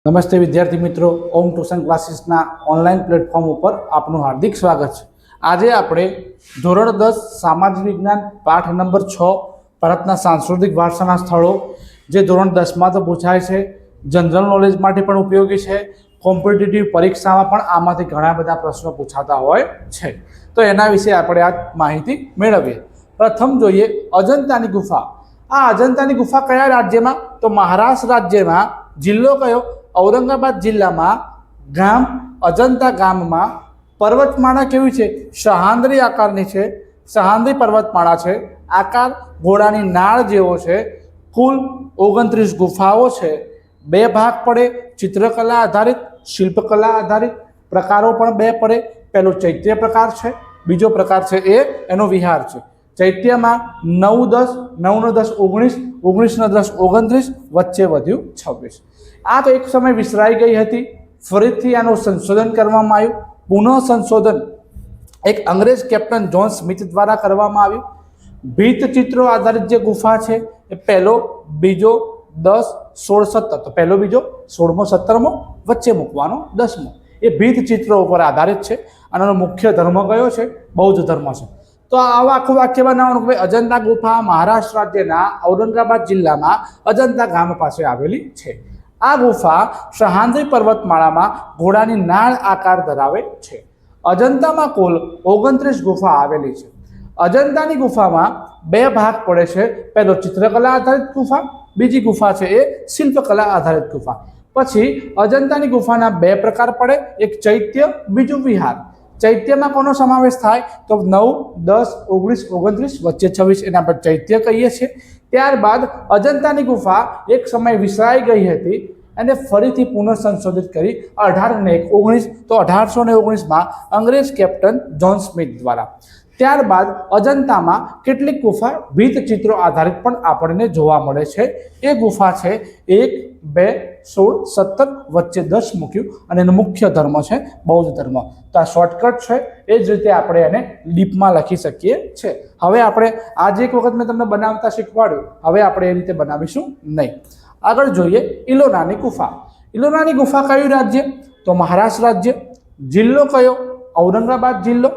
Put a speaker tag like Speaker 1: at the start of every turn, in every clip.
Speaker 1: નમસ્તે વિદ્યાર્થી મિત્રો, ઓમ ટ્યુશન ક્લાસીસના ઓનલાઈન પ્લેટફોર્મ ઉપર આપનું હાર્દિક સ્વાગત છે। આજે આપણે ધોરણ 10 સામાજિક વિજ્ઞાન પાઠ નંબર 6 ભારતના સાંસ્કૃતિક વારસાના સ્થળો, જે ધોરણ 10માં તો પૂછાય છે, જનરલ નોલેજ માટે પણ ઉપયોગી છે, કોમ્પિટિટિવ પરીક્ષામાં પણ આમાંથી ઘણા બધા પ્રશ્નો પૂછાતા હોય છે। તો એના વિશે આપણે આ માહિતી મેળવીએ। પ્રથમ જોઈએ અજંતાની ગુફા। આ અજંતાની ગુફા કયા રાજ્યમાં? તો મહારાષ્ટ્ર રાજ્યમાં। જિલ્લો કયો? औरंगाबाद जिल्ला में। गाम अजंता गाम में। पर्वतमाला केवी छे? सहांद्री आकारनी छे। सहांद्री पर्वतमाला छे। आकार घोड़ानी नाळ जेवो छे। कुल 29 गुफाओं छे। बे भाग पड़े, चित्रकला आधारित, शिल्पकला आधारित। प्रकारों पण बे पड़े। पहलो चैत्य प्रकार छे, बीजो प्रकार छे ए एनो विहार छे। चैत्य में 9-10, 9-10 19, 19-10 29, वच्चे वध्युं 26। आ तो एक समय विसराई गई थी, फरीथी आनु संशोधन करवामां आव्युं। पुनः संशोधन एक अंग्रेज कैप्टन जॉन स्मिथ द्वारा करवामां आव्युं। भीत चित्रों आधारित जे गुफा है पहलो, बीजो, 10, 16, 17। तो पहलो, बीजो, 16मो, 17मो, वच्चे मूकवानो 10मो। ये भीत चित्रों पर आधारित है। आनो मुख्य धर्म कयो छे? बौद्ध धर्म है। तो आवा आखुं वाक्य बनाववानुं के अजंता गुफा महाराष्ट्र राज्यना औरंगाबाद जिल्लामां अजंता गाम पासे आवेली छे। आ गुफा सहांद्री पर्वतमाला में घोड़ानी नाळ आकार धरावे छे। अजंता में कुल 29 गुफा आवेली छे। अजंतानी गुफा में बे भाग पड़े छे। पहलो चित्रकला आधारित गुफा, बीजी गुफा छे ए शिल्पकला आधारित गुफा। पछी अजंतानी गुफाना बे प्रकार पड़े, एक चैत्य, बीजू विहार। चैत्य में कोनो समावेश थाय? तो 9, 10, 19, 29, वच्चे 26 एना पर चैत्य कहीए छे। त्यारबाद अजंतानी गुफा एक समय विसराई गई थी અને ફરીથી પુનઃ સંશોધિત કરી 1819, તો 1819 માં અંગ્રેજ કેપ્ટન જ્હોન સ્મિથ દ્વારા। ત્યારબાદ અજંતામાં કેટલીક ગુફા ભીત ચિત્રો આધારિત પણ આપણને જોવા મળે છે। એ ગુફા છે 1, 2, 16, 17, વચ્ચે 10 મૂક્યું અને એનો મુખ્ય ધર્મ છે બૌદ્ધ ધર્મ। તો આ શોર્ટકટ છે, એ જ રીતે આપણે એને ડીપમાં લખી શકીએ છે। હવે આપણે આજે એક વખત મેં તમને બનાવતા શીખવાડ્યું, હવે આપણે એ રીતે બનાવીશું નહીં। आगळ जोईए इलोरानी गुफा। इलोरानी गुफा कयुं राज्य? तो महाराष्ट्र राज्य। जिल्लो कयो? औरंगाबाद जिल्लो।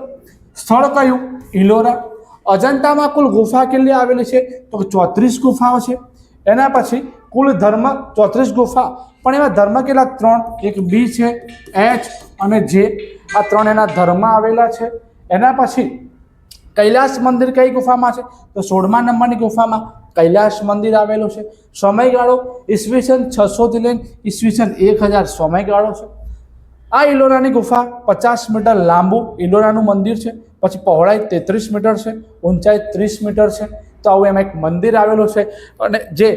Speaker 1: स्थळ कयुं? इलोरा। अजंता में कुल गुफा केटली आवेली छे? तो 34 गुफाओं छे। एना पछी कुल धर्म 34 गुफा, पण एवा धर्म केटला? 3, एक बी छे, एच अने जे। आ 3 एना धर्म आवेला छे। एना पछी कैलाश मंदिर कई गुफा में छे? तो 16मा नंबरनी गुफा में कैलाश मंदिर आवेलू छे। समयगाळो ईस्वीसन 600 थी लईने ईस्वीसन 1000 समयगाळो छे। आ इलोरानी गुफा 50 मीटर लांबू इलोरानु मंदिर छे। पछी पहोळाई 33 मीटर छे, ऊंचाई 30 मीटर छे। तो आवुं एमां एक मंदिर आवेलुं छे अने जे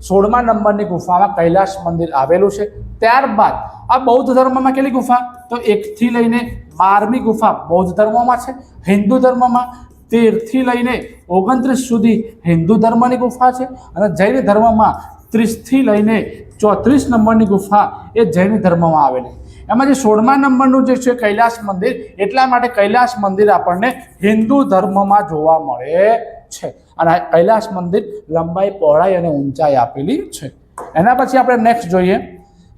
Speaker 1: 16मा नंबरनी गुफामां कैलाश मंदिर आवेलुं छे। त्यारबाद आ बौद्ध धर्ममां केटली गुफा? तो 1 थी लईने 12मी गुफा बौद्ध धर्ममां छे। हिंदू धर्ममां 13 थी लईने 29 सुधी हिंदू धर्मनी गुफा है। और जैन धर्म में 30 थी लईने 34 नंबरनी गुफा ए जैन धर्म में आवेली। एमां जे 16मा नंबरनु जे छे कैलाश मंदिर, एटला माटे कैलाश मंदिर आपणने हिंदू धर्म में जोवा मळे छे। अने कैलाश मंदिर लंबाई, पहोळाई अने ऊंचाई आपेली छे। एना पछी आपणे नेक्स्ट जोईए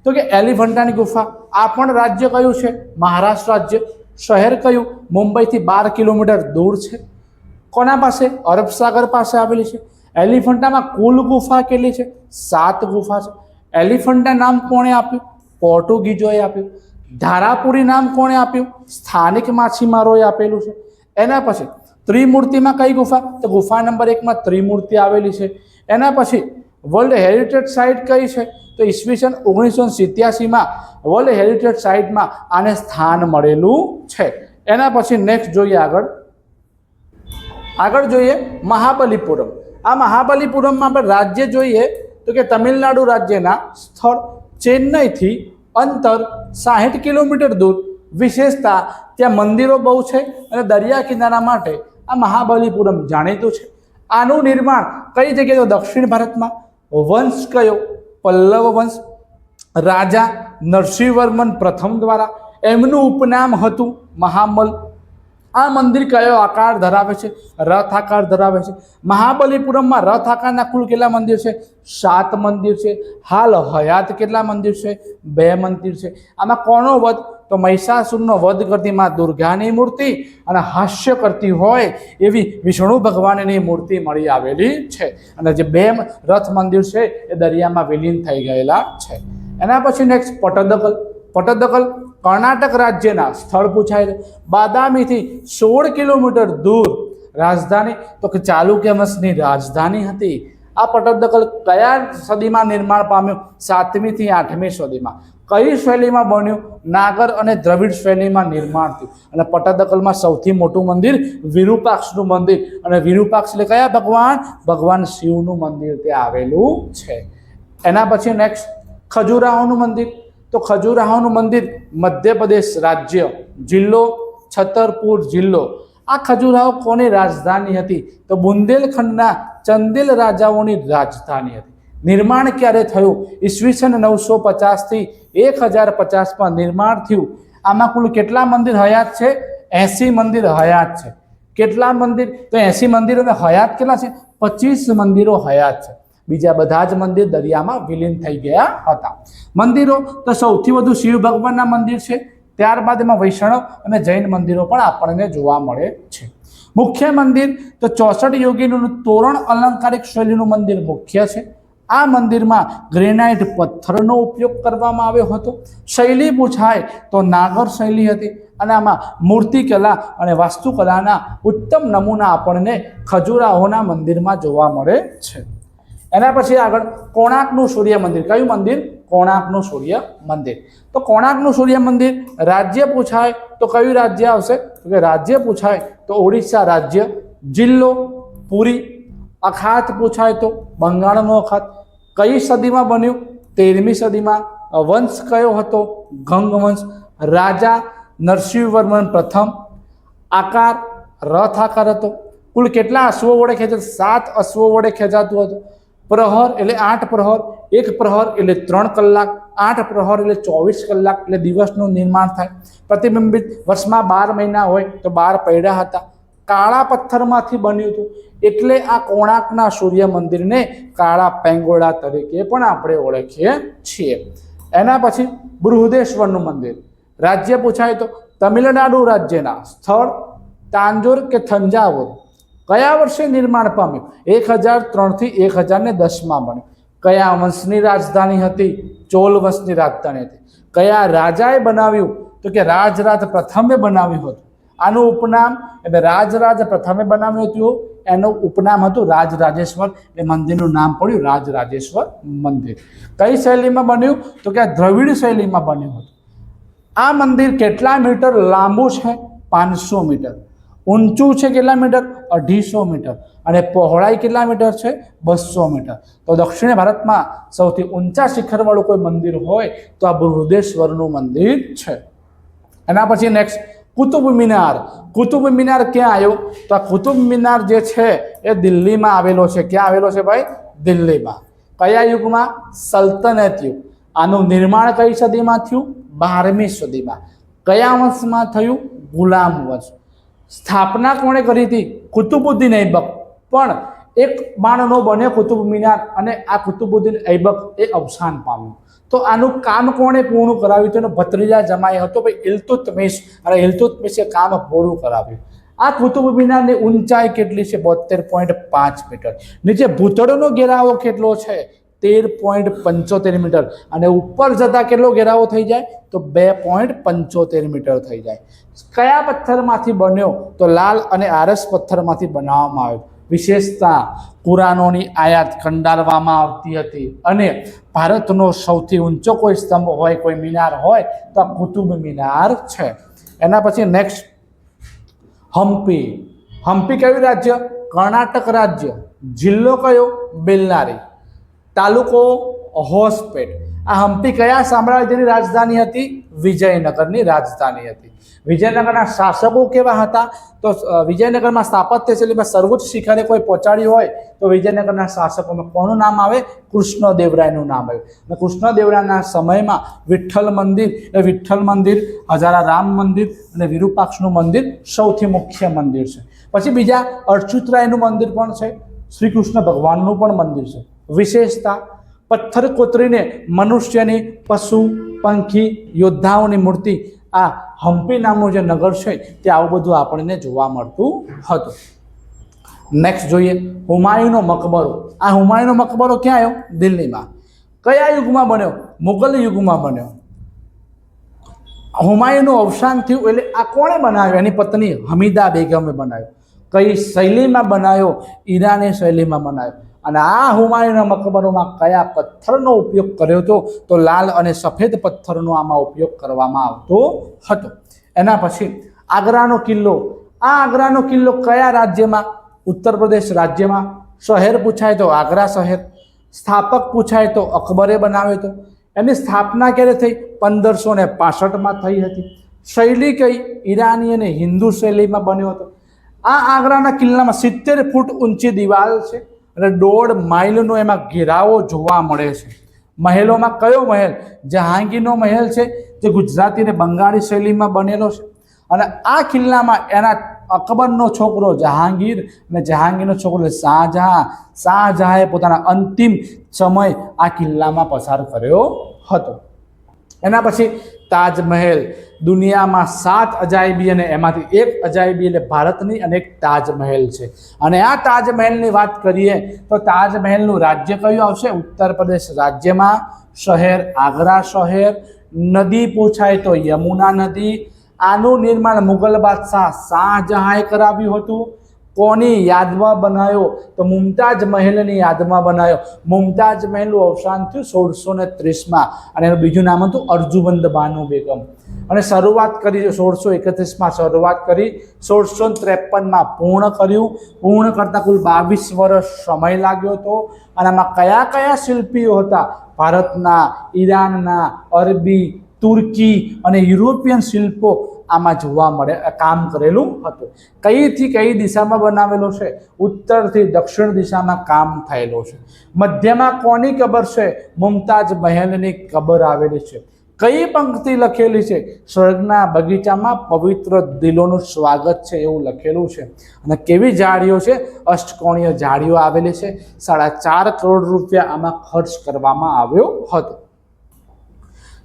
Speaker 1: तो के एलिफंटानी गुफा। आ पण राज्य कयुं छे? महाराष्ट्र राज्य। शहर कयुं? मुंबई थी 12 किलोमीटर दूर छे। कोना पासे? अरब सागर पासे आवेली छे। एलिफंटा में कुल गुफा केटली छे? 7 गुफा छे। एलिफंटा नाम कोणे आप्युं? पोर्टुगीजोए आप्युं। धारापुरी नाम कोणे आप्युं? स्थानिक माछीमारोए आपेलुं छे। एना पछी त्रिमूर्ति में कई गुफा? तो गुफा नंबर 1 में त्रिमूर्ति आवेली छे। एना पछी वर्ल्ड हेरिटेज साइट कई छे? तो ईस्वीसन 1987 में वर्ल्ड हेरिटेज साइट में आने स्थान मळेलुं छे। एना पछी नेक्स्ट जोईए आगळ जोईए महाबलीपुरम। आ महाबलीपुरम में आपण राज्य जोईए तो कि तमिलनाडु राज्यना स्थळ चेन्नई थी अंतर 60 किलोमीटर दूर। विशेषता त्या मंदिरों बहु छे अने दरिया किनारा माटे आ महाबलीपुरम जाणीतुं छे। आनुं निर्माण कई जग्याए? तो दक्षिण भारत में। वंश कयो? पल्लव वंश। राजा नरसिंहवर्मन प्रथम द्वारा। एमनुं उपनाम हतुं महामल। આ મંદિર કયો આકાર ધરાવે છે? રથ આકાર ધરાવે છે. મહાબલીપુરમમાં રથ આકારના કુલ કેટલા મંદિર છે? 7 મંદિર છે. હાલ હયાત કેટલા મંદિર છે? 2 મંદિર છે. આમાં કોનો વધ? તો મહિષાસુરનો વધ કરતી માં દુર્ગાની મૂર્તિ અને હાસ્ય કરતી હોય એવી વિષ્ણુ ભગવાનની મૂર્તિ મળી આવેલી છે. અને જે 2 રથ મંદિર છે એ દરિયામાં વિલીન થઈ ગયેલા છે. એના પછી નેક્સ્ટ પટ્ટદકલ. પટ્ટદકલ કર્ણાટક રાજ્યના સ્થળ પૂછાય છે. બાદામીથી 16 કિલોમીટર દૂર રાજધાની તો કે ચાલુક્ય વંશની રાજધાની હતી. આ પટ્ટદકલ કયા સદીમાં નિર્માણ પામ્યું? 7મી થી 8મી સદીમાં. કઈ શૈલીમાં બન્યું? નાગર અને દ્રવિડ શૈલીમાં નિર્માણ થયું. અને પટ્ટદકલમાં સૌથી મોટું મંદિર વિરૂપાક્ષનું મંદિર. અને વિરૂપાક્ષ એટલે કયા ભગવાન? ભગવાન શિવનું મંદિર ત્યાં આવેલું છે. એના પછી નેક્સ્ટ ખજુરાહોનું મંદિર. તો ખજુરાહોનું મંદિર મધ્યપ્રદેશ રાજ્ય, જિલ્લો છતરપુર જિલ્લો. આ ખજુરાહો કોની રાજધાની હતી? તો બુંદેલખંડના ચંદેલ રાજાઓની રાજધાની હતી. નિર્માણ ક્યારે થયું? ઈસવીસન 950 થી 1050માં નિર્માણ થયું. આમાં કુલ કેટલા મંદિર હયાત છે? 80 મંદિર હયાત છે. કેટલા મંદિર? તો 80 મંદિરો અને હયાત કેટલા છે? 25 મંદિરો હયાત છે. બીજા બધા જ મંદિર દરિયામાં વિલીન થઈ ગયા હતા. મંદિરો તો સૌથી વધુ શિવ ભગવાનના મંદિર છે. ત્યારબાદ એમાં વૈષ્ણવ અને જૈન મંદિરો પણ આપણને જોવા મળે છે. મુખ્ય મંદિર તો 64 યોગીનું તોરણ અલંકારિક શૈલીનું મંદિર મુખ્ય છે. આ મંદિરમાં ગ્રેનાઇટ પથ્થરનો ઉપયોગ કરવામાં આવ્યો હતો. શૈલી પૂછાય તો નાગર શૈલી હતી. અને આમાં મૂર્તિકલા અને વાસ્તુકલાના ઉત્તમ નમૂના આપણને ખજુરાહોના મંદિરમાં જોવા મળે છે. એના પછી આગળ કોણાર્કનું સૂર્ય મંદિર. કયું મંદિર? કોણાર્કનું સૂર્ય મંદિર. તો કોણાર્કનું સૂર્ય મંદિર રાજ્ય પૂછાય તો કયું રાજ્ય આવશે? તો કે રાજ્ય પૂછાય તો ઓડિશા રાજ્ય, જિલ્લો પુરી, અખાત પૂછાય તો બંગાળનો અખાત. કઈ સદીમાં બન્યું? 13મી સદીમાં. વંશ કયો હતો? ગંગ વંશ. રાજા નરસિંહવર્મન પ્રથમ. આકાર રથ આકાર હતો. કુલ કેટલા અશ્વો વડે ખેંચાતું? 7 અશ્વો વડે ખેંચાતું હતું. પ્રહર એટલે 8 પ્રહર. 1 પ્રહર એટલે 3 કલાક. 8 પ્રહર એટલે 24 કલાક. એટલે દિવસનું નિર્માણ થાય. પ્રતિબિંબિત વર્ષમાં 12 મહિના હોય તો 12 પૈડા હતા. કાળા પથ્થરમાંથી બન્યું હતું. એટલે આ કોણાર્કના સૂર્ય મંદિરને કાળા પેંગોડા તરીકે પણ આપણે ઓળખીએ છીએ. એના પછી બૃહદેશ્વરનું મંદિર. રાજ્ય પૂછાય તો તમિલનાડુ રાજ્યના સ્થળ તાંજોર કે થંજાવુર. કયા વર્ષે નિર્માણ પામ્યું? 1003 થી 1010માં બન્યું. કયા વંશની રાજધાની હતી? ચોલ વંશની રાજધાની હતી. કયા રાજાએ બનાવ્યું? તો કે રાજરાજ પ્રથમે બનાવ્યું હતું. આનું ઉપનામ એટલે રાજરાજ પ્રથમે બનાવ્યું હતું. એનું ઉપનામ હતું રાજરાજેશ્વર. એ મંદિરનું નામ પડ્યું રાજરાજેશ્વર મંદિર. કઈ શૈલીમાં બન્યું? તો કે આ દ્રવિડ શૈલીમાં બન્યું હતું. આ મંદિર કેટલા મીટર લાંબુ છે? 500 મીટર. ઊંચું છે કેટલા મીટર? 250 મીટર. અને પહોળાઈ કેટલા મીટર છે? 200 મીટર. તો દક્ષિણ ભારતમાં સૌથી ઊંચા શિખરવાળું કોઈ મંદિર હોય તો આ બૃહદેશ્વરનું મંદિર છે. એના પછી નેક્સ્ટ કુતુબ મિનાર. કુતુબ મિનાર ક્યાં આવ્યો? તો આ કુતુબ મિનાર જે છે એ દિલ્હીમાં આવેલો છે. ક્યાં આવેલો છે ભાઈ? દિલ્હીમાં. કયા યુગમાં? સલ્તનત યુગ. આનું નિર્માણ કઈ સદીમાં થયું? 12મી સદીમાં. કયા વંશમાં થયું? ગુલામ વંશ. સ્થાપના કોણે કરી હતી? કુતુબુદ્દીન ઐબક. પણ એક બાણનો બન્યો કુતુબ મિનાર અને આ કુતુબુદ્દીન ઐબક એ અવસાન પામ્યું. તો આનું કામ કોણે પૂર્ણ કરાવ્યું? તેનો ભત્રીજા જમાઈ હતો ભાઈ ઇલ્તુત્મિશ. અને ઇલ્તુત્મિશે કામ પૂરું કરાવ્યું. આ કુતુબ મિનારની ઊંચાઈ કેટલી છે? 72.5 મીટર. નીચે ભૂતળનો ઘેરાવો કેટલો છે? 13.75 મીટર. અને ઉપર જતા કેટલો ઘેરાવો થઈ જાય? તો 2.75 મીટર થઈ જાય. કયા પથ્થરમાંથી બન્યો? તો લાલ અને આરસ પથ્થરમાંથી બનાવવામાં આવ્યો. વિશેષતા કુરાનોની આયાત કંડારવામાં આવતી હતી. અને ભારતનો સૌથી ઊંચો કોઈ સ્તંભ હોય, કોઈ મિનાર હોય તો આ કુતુબ મિનાર છે. એના પછી નેક્સ્ટ હમ્પી. હમ્પી કયું રાજ્ય? કર્ણાટક રાજ્ય. જિલ્લો કયો? બેલ્લારી. તાલુકો હોસપેટ. આ હમ્પી કયા સામ્રાજ્યની રાજધાની હતી? વિજયનગરની રાજધાની હતી. વિજયનગરના શાસકો કેવા હતા? તો વિજયનગરમાં સ્થાપત્ય શૈલીમાં સર્વોચ્ચ શિખરે કોઈ પહોંચાડ્યું હોય તો વિજયનગરના શાસકોમાં કોનું નામ આવે? કૃષ્ણદેવરાયનું નામ આવે. અને કૃષ્ણદેવરાયના સમયમાં વિઠ્ઠલ મંદિર, હજારા રામ મંદિર અને વિરૂપાક્ષનું મંદિર સૌથી મુખ્ય મંદિર છે. પછી બીજા અચ્યુતરાયનું મંદિર પણ છે, શ્રી કૃષ્ણ ભગવાનનું પણ મંદિર છે. વિશેષતા, પથ્થર કોતરીને મનુષ્યની, પશુ, પંખી, યોદ્ધાઓની મૂર્તિ આ હમ્પી નામનું જે નગર છે તે આવું બધું આપણને જોવા મળતું હતું. નેક્સ્ટ જોઈએ હુમાયુનો મકબરો. આ હુમાયુનો મકબરો ક્યાં આવ્યો? દિલ્હીમાં. કયા યુગમાં બન્યો? મુગલ યુગમાં બન્યો. હુમાયુનું અવસાન થયું એટલે આ કોણે બનાવ્યો? એની પત્ની હમીદા બેગમે બનાવ્યો. કઈ શૈલીમાં બનાવ્યો? ઈરાની શૈલીમાં બનાવ્યો. અને આ હુમાયુના મકબરોમાં કયા પથ્થરનો ઉપયોગ કર્યો હતો? તો લાલ અને સફેદ પથ્થરનો આમાં ઉપયોગ કરવામાં આવતો હતો. એના પછી આગ્રાનો કિલ્લો. આ આગ્રાનો કિલ્લો કયા રાજ્યમાં? ઉત્તર પ્રદેશ રાજ્યમાં. શહેર પૂછાય તો આગ્રા શહેર. સ્થાપક પૂછાય તો અકબરે બનાવ્યો હતો. એની સ્થાપના ક્યારે થઈ? 1565માં થઈ હતી. શૈલી કઈ? ઈરાની અને હિન્દુ શૈલીમાં બન્યો હતો. આ આગ્રાના કિલ્લામાં 70 ફૂટ ઊંચી દિવાલ છે અને 1.5 માઇલનો એમાં ઘેરાવો જોવા મળે છે. મહેલોમાં કયો મહેલ? જહાંગીરનો મહેલ છે, જે ગુજરાતી અને બંગાળી શૈલીમાં બનેલો છે. અને આ કિલ્લામાં એના અકબરનો છોકરો જહાંગીર અને જહાંગીરનો છોકરો શાહજહાંએ પોતાના અંતિમ સમય આ કિલ્લામાં પસાર કર્યો હતો. એના પછી તાજમહેલ. દુનિયામાં 7 અજાયબી અને એમાંથી એક અજાયબી એટલે ભારતની અને એક તાજમહેલ છે. અને આ તાજમહેલની વાત કરીએ તો તાજમહેલનું રાજ્ય કયું આવશે? ઉત્તર પ્રદેશ રાજ્યમાં. શહેર આગ્રા શહેર. નદી પૂછાય તો યમુના નદી. આનું નિર્માણ મુગલ બાદશાહ શાહજહાંએ કરાવ્યું હતું. કોની યાદમાં બનાવ્યો? તો મુમતાજ મહેલની યાદમાં બનાવ્યો. મુમતાજ મહેલનું અવસાન થયું 1630માં અને એનું બીજું નામ હતું અર્જુમંદ બાનુ બેગમ. અને શરૂઆત કરી 1631માં શરૂઆત કરી, 1653માં પૂર્ણ કર્યું. પૂર્ણ કરતાં કુલ 22 વર્ષ સમય લાગ્યો હતો. અને આમાં કયા કયા શિલ્પીઓ હતા? ભારતના, ઈરાનના, અરબી, તુર્કી અને યુરોપિયન શિલ્પો આમાં જોવા મળે, કામ કરેલું હતું. કઈથી કઈ દિશામાં બનાવેલો છે? ઉત્તરથી દક્ષિણ દિશામાં કામ થયેલો છે. મધ્યમાં કોની કબર છે? મુમતાજ મહેલની કબર આવેલી છે. કઈ પંક્તિ લખેલી છે? સ્વર્ગના બગીચામાં પવિત્ર દિલોનું સ્વાગત છે એવું લખેલું છે. અને કેવી જાળીઓ છે? અષ્ટકોણીય જાળીઓ આવેલી છે. 4.5 કરોડ રૂપિયા આમાં ખર્ચ કરવામાં આવ્યો હતો.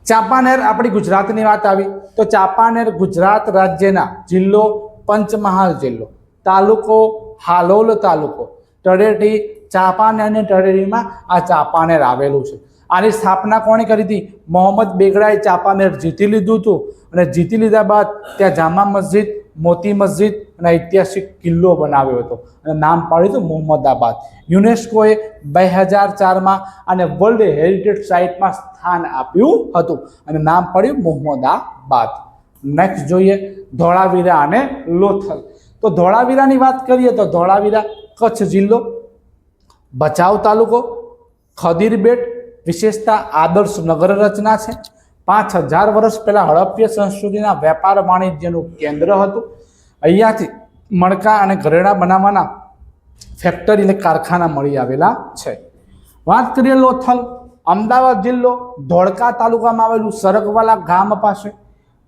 Speaker 1: ચાંપાનેર. આપણી ગુજરાતની વાત આવી તો ચાંપાનેર ગુજરાત રાજ્યના જિલ્લો પંચમહાલ જિલ્લો, તાલુકો હાલોલ તાલુકો, તળેટી. ચાંપાનેરની તળેટીમાં આ ચાંપાનેર આવેલું છે. આની સ્થાપના કોણે કરી હતી? મોહમ્મદ બેગડાએ ચાંપાનેર જીતી લીધું હતું. અને જીતી લીધા બાદ ત્યાં જામા મસ્જિદ, મોતી મસ્જિદ અને ઐતિહાસિક કિલ્લો બનાવ્યો હતો અને નામ પાડ્યું હતું મોહમ્મદાબાદ. યુનેસ્કોએ 2004માં આને વર્લ્ડ હેરિટેજ સાઇટમાં સ્થાન આપ્યું હતું અને નામ પડ્યું મોહમ્મદાબાદ. નેક્સ્ટ જોઈએ ધોળાવીરા અને લોથલ. તો ધોળાવીરાની વાત કરીએ તો ધોળાવીરા કચ્છ જિલ્લો, ભચાઉ તાલુકો, ખદીરબેટ. વિશેષતા આદર્શ નગર રચના છે. 5000 વર્ષ પહેલાં હડપ્ય સંસ્કૃતિના વેપાર વાણિજ્યનું કેન્દ્ર હતું. અહીંયાથી મણકા અને ઘરેણા બનાવવાના ફેક્ટરી એટલે કારખાના મળી આવેલા છે. વાત કરીએ લોથલ. અમદાવાદ જિલ્લો, ધોળકા તાલુકામાં આવેલું સરગવાલા ગામ પાસે.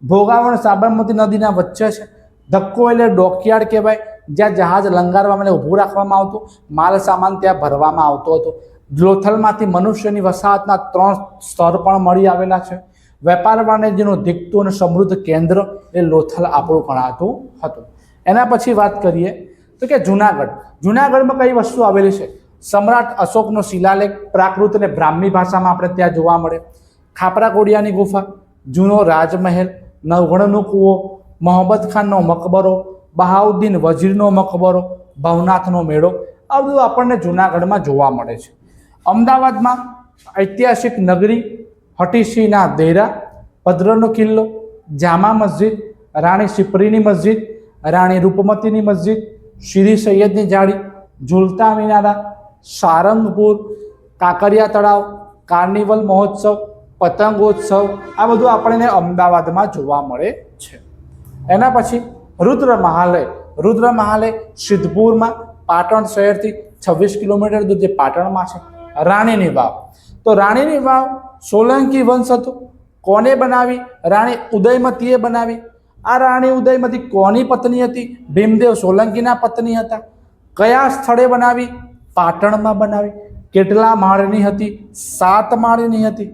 Speaker 1: ભોગાવણ સાબરમતી નદીના વચ્ચે છે. ધક્કો એટલે ડોકયાર્ડ કહેવાય, જ્યાં જહાજ લંગારવા માટે ઊભું રાખવામાં આવતું, માલ સામાન ત્યાં ભરવામાં આવતો હતો. લોથલમાંથી મનુષ્યની વસાહતના 3 સ્તર પણ મળી આવેલા છે. વેપાર વાણિજ્યનું દીકતું અને સમૃદ્ધ કેન્દ્ર એ લોથલ આપણું ગણાતું હતું. એના પછી વાત કરીએ તો કે જુનાગઢ. જુનાગઢમાં કઈ વસ્તુ આવેલી છે? સમ્રાટ અશોકનો શિલાલેખ પ્રાકૃત અને બ્રાહ્મી ભાષામાં આપણે ત્યાં જોવા મળે. ખાપરા કોડિયાની ગુફા, જૂનો રાજમહેલ, નવઘણનો કૂવો, મોહમ્મદ ખાનનો મકબરો, બહાઉદ્દીન વજીરનો મકબરો, ભવનાથનો મેળો. આ બધું આપણને જુનાગઢમાં જોવા મળે છે. અમદાવાદમાં ઐતિહાસિક નગરી, હટીસિંહના દેરા, ભદ્રનો કિલ્લો, જામા મસ્જિદ, રાણી સિપરીની મસ્જિદ, રાણી રૂપમતીની મસ્જિદ, શ્રી સૈયદની જાળી, ઝૂલતા મિનારા, સારંગપુર, કાંકરિયા તળાવ, કાર્નિવલ મહોત્સવ, પતંગોત્સવ, આ બધું આપણને અમદાવાદમાં જોવા મળે છે. એના પછી રુદ્ર મહાલય. રુદ્ર મહાલય સિદ્ધપુરમાં પાટણ શહેરથી 26 કિલોમીટર દૂર જે પાટણમાં છે. રાણીની વાવ. તો રાણીની વાવ સોલંકી વંશ હતો. કોને બનાવી? રાણી ઉદયમતીએ બનાવી. આ રાણી ઉદયમતી કોની પત્ની હતી? ભીમદેવ સોલંકીના પત્ની હતા. કયા સ્થળે બનાવી? પાટણમાં બનાવી. કેટલા માળની હતી? 7 માળની હતી.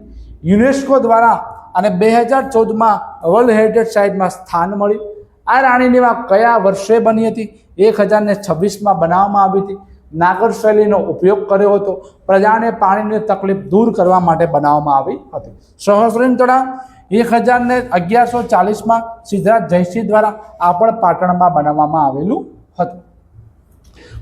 Speaker 1: યુનેસ્કો દ્વારા અને 2014માં વર્લ્ડ હેરિટેજ સાઇટમાં સ્થાન મળ્યું. આ રાણીની વાવ કયા વર્ષે બની હતી? 1026માં બનાવવામાં આવી હતી. નાગર શૈલીનો ઉપયોગ કર્યો હતો. પ્રજાને પાણીની તકલીફ દૂર કરવા માટે બનાવવામાં આવી હતી. સહસ્ત્રીન તળાવ 1140માં સિદ્ધરાજ જયસિંહ દ્વારા આ પણ પાટણમાં બનાવવામાં આવેલું હતું.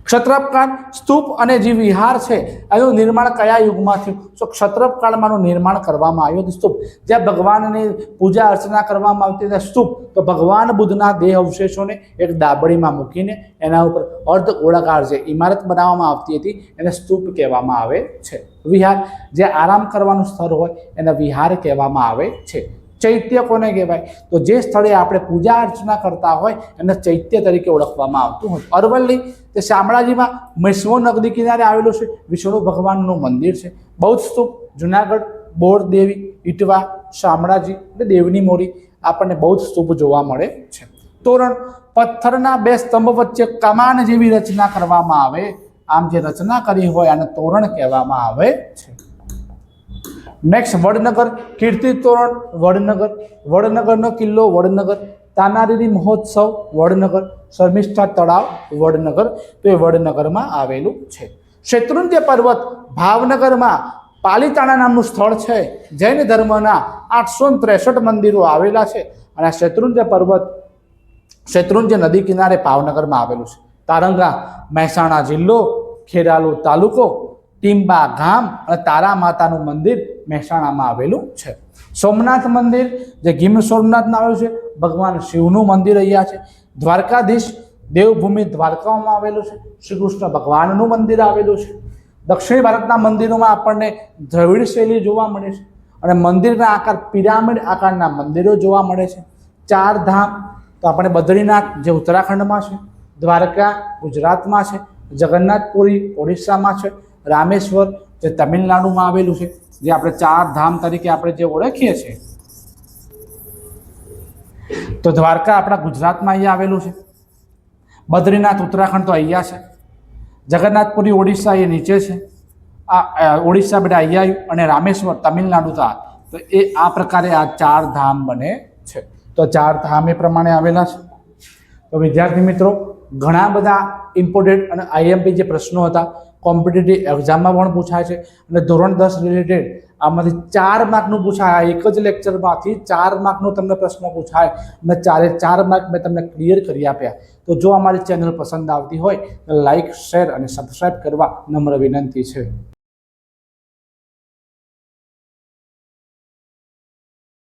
Speaker 1: ક્ષત્રપકાળ સ્તૂપ અને જે વિહાર છે એનું નિર્માણ કયા યુગમાં થયું? તો ક્ષત્રપકાળમાંનું નિર્માણ કરવામાં આવ્યું હતું. સ્તૂપ જ્યાં ભગવાનની પૂજા અર્ચના કરવામાં આવતી હતી સ્તૂપ, તો ભગવાન બુદ્ધના દેહ અવશેષોને એક દાબડીમાં મૂકીને એના ઉપર અર્ધ ગોળાકાર જે ઇમારત બનાવવામાં આવતી હતી એને સ્તૂપ કહેવામાં આવે છે. વિહાર જે આરામ કરવાનું સ્થળ હોય એને વિહાર કહેવામાં આવે છે. ચૈત્ય કોને કહેવાય? તો જે સ્થળે આપણે પૂજા અર્ચના કરતા હોય એને ચૈત્ય તરીકે ઓળખવામાં આવતું હોય. અરવલ્લી તે શામળાજીમાં મૈસવો નદી કિનારે આવેલું છે. વિષ્ણુ ભગવાનનું મંદિર છે. બૌદ્ધ સ્તૂપ જુનાગઢ, બોર દેવી, ઇટવા, શામળાજી અને દેવની મોરી આપણને બૌદ્ધ સ્તૂપ જોવા મળે છે. તોરણ પથ્થરના 2 સ્તંભ વચ્ચે કમાન જેવી રચના કરવામાં આવે. આમ જે રચના કરી હોય આને તોરણ કહેવામાં આવે છે. નેક્સ્ટ વડનગર કીર્તિ તોરણ. વડનગરનો કિલ્લો વડનગર. તાનારીરી મહોત્સવ વડનગર. શર્મિષ્ઠા તળાવ વડનગર. તો એ વડનગરમાં આવેલું છે. શેત્રુંજ્ય પર્વત ભાવનગરમાં પાલિતાણા નામનું સ્થળ છે. જૈન ધર્મના 863 મંદિરો આવેલા છે અને આ શેત્રુંજ્ય પર્વત શેત્રુંજ્ય નદી કિનારે ભાવનગરમાં આવેલું છે. તારંગા મહેસાણા જિલ્લો, ખેરાલુ તાલુકો, ટીંબા ગામ અને તારા માતાનું મંદિર મહેસાણામાં આવેલું છે. સોમનાથ મંદિર જે ગીર સોમનાથમાં આવેલું છે. ભગવાન શિવનું મંદિર અહીંયા છે. દ્વારકાધીશ દેવભૂમિ દ્વારકામાં આવેલું છે. શ્રી કૃષ્ણ ભગવાનનું મંદિર આવેલું છે. દક્ષિણ ભારતના મંદિરોમાં આપણને દ્રવિડ શૈલી જોવા મળે છે અને મંદિરના આકાર પિરામિડ આકારના મંદિરો જોવા મળે છે. 4 ધામ તો આપણે બદ્રીનાથ જે ઉત્તરાખંડમાં છે, દ્વારકા ગુજરાતમાં છે, જગન્નાથપુરી ઓડિશામાં છે, રામેશ્વર જે તમિલનાડુમાં આવેલું છે, જે આપણે 4 ધામ તરીકે આપણે જે ઓળખીએ છીએ. તો દ્વારકા આપણા ગુજરાતમાં અહીંયા આવેલું છે. બદ્રીનાથ ઉત્તરાખંડ તો અહીંયા છે. જગન્નાથપુરી ઓડિશા એ નીચે છે. આ ઓડિશા બેટા અહીંયા આવ્યું અને રામેશ્વર તમિલનાડુ તો એ આ પ્રકારે આ 4 ધામ બને છે. તો 4 ધામ એ પ્રમાણે આવેલા છે. તો વિદ્યાર્થી મિત્રો ઘણા બધા ઇમ્પોર્ટન્ટ અને આઈએમપી જે પ્રશ્નો હતા કોમ્પિટિટિવ એક્ઝામમાં પણ પૂછાય છે અને ધોરણ 10 રિલેટેડ આમાંથી 4 માર્કનું પૂછાય. આ એક જ લેક્ચરમાંથી 4 માર્કનું તમને પ્રશ્ન પૂછાય અને 4 માર્ક મેં તમને ક્લિયર કરી આપ્યા. તો જો અમારી ચેનલ પસંદ આવતી હોય તો લાઇક, શેર અને સબસ્ક્રાઈબ કરવા નમ્ર વિનંતી છે.